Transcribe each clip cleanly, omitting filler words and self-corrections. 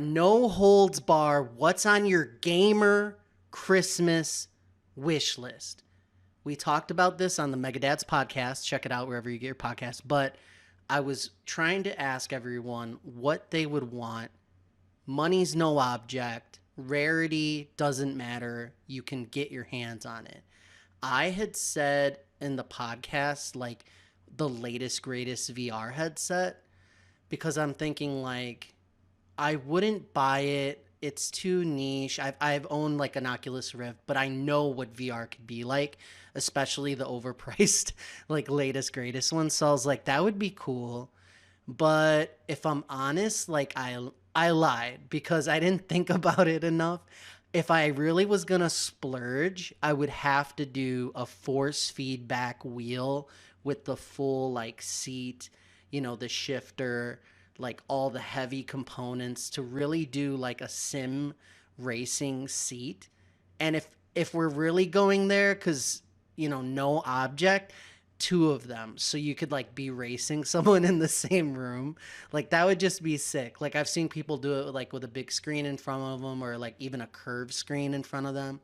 no holds bar. What's on your gamer Christmas wish list? We talked about this on the Megadads podcast. Check it out wherever you get your podcast. But I was trying to ask everyone what they would want. Money's no object. Rarity doesn't matter. You can get your hands on it. I had said in the podcast, like, the latest, greatest VR headset because I'm thinking, like, I wouldn't buy it. It's too niche. I've owned like an Oculus Rift, but I know what VR could be like, especially the overpriced, like latest greatest one. So I was like, that would be cool. But if I'm honest, like I lied because I didn't think about it enough. If I really was gonna splurge, I would have to do a force feedback wheel with the full like seat, the shifter, like all the heavy components to really do like a sim racing seat. And if we're really going there, because no object, two of them, so you could like be racing someone in the same room, like that would just be sick. Like I've seen people do it like with a big screen in front of them or like even a curved screen in front of them.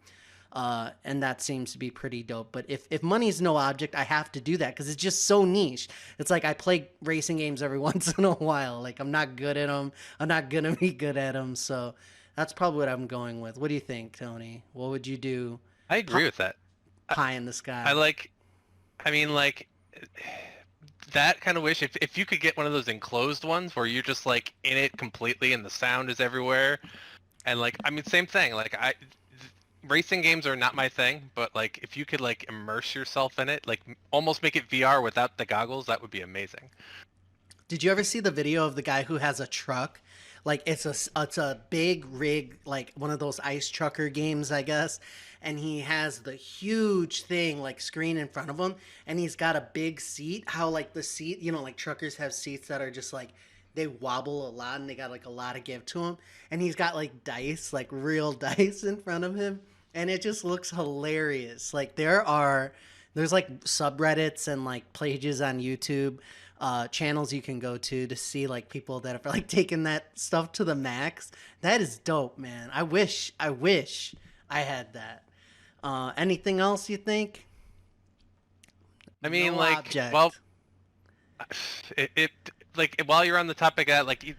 And that seems to be pretty dope. But if money's no object, I have to do that because it's just so niche. It's like I play racing games every once in a while. Like I'm not good at them. I'm not gonna be good at them. So that's probably what I'm going with. What do you think, Tony? What would you do? I Pie, agree with that. I, pie in the I sky. like. I mean, like that kind of wish. If you could get one of those enclosed ones where you're just like in it completely and the sound is everywhere, and like I mean, same thing. Like racing games are not my thing, but like if you could like immerse yourself in it, like almost make it VR without the goggles, that would be amazing. Did you ever see the video of the guy who has a truck? Like it's a big rig, like one of those ice trucker games, I guess. And he has the huge thing like screen in front of him, and he's got a big seat. How like the seat, like truckers have seats that are just like they wobble a lot and they got like a lot of give to them. And he's got like dice, like real dice in front of him, and it just looks hilarious. Like there's like subreddits and like pages on YouTube, channels you can go to see like people that have like taken that stuff to the max. That is dope, man. I wish I had that. Anything else you think? I mean, No like, well, object. it like while you're on the topic of that, like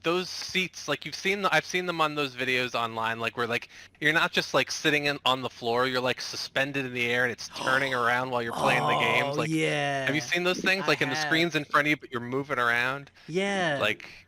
those seats, like I've seen them on those videos online, like where like you're not just like sitting on the floor, you're like suspended in the air and it's turning around while you're playing the Oh games. Like, have you yeah, seen those things? I Like, in the have. screens in front of you, but you're moving around. Yeah, Like,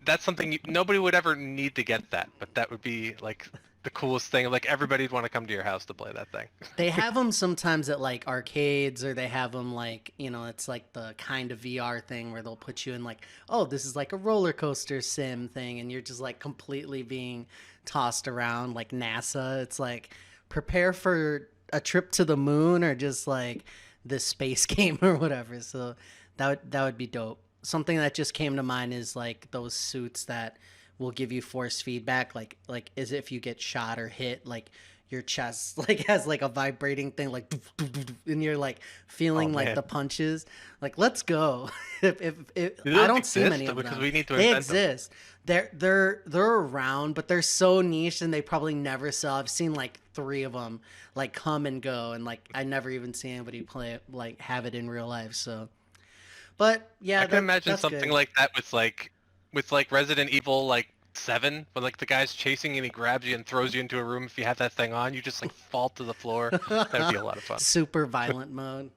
that's something nobody would ever need to get that, but that would be like the coolest thing. Like everybody'd want to come to your house to play that thing. they have them sometimes at like arcades, or they have them like it's like the kind of VR thing where they'll put you in like, oh, this is like a roller coaster sim thing, and you're just like completely being tossed around like NASA. It's like prepare for a trip to the moon or just like this space game or whatever. So that would be dope. Something that just came to mind is like those suits that will give you force feedback, like as if you get shot or hit, like your chest like has like a vibrating thing, like doof, doof, doof, doof, and you're like Oh feeling like man, the punches. Like let's go. If do I those don't see many exist? of Because them. we need to They invent them. exist. They're around, but they're so niche and they probably never sell. I've seen like three of them like come and go, and like I never even see anybody play it, like have it in real life. So but I yeah, can that imagine that's something good. like that with like Resident Evil like 7, when like the guy's chasing and he grabs you and throws you into a room. If you have that thing on, you just like fall to the floor. That would be a lot of fun. Super violent mode.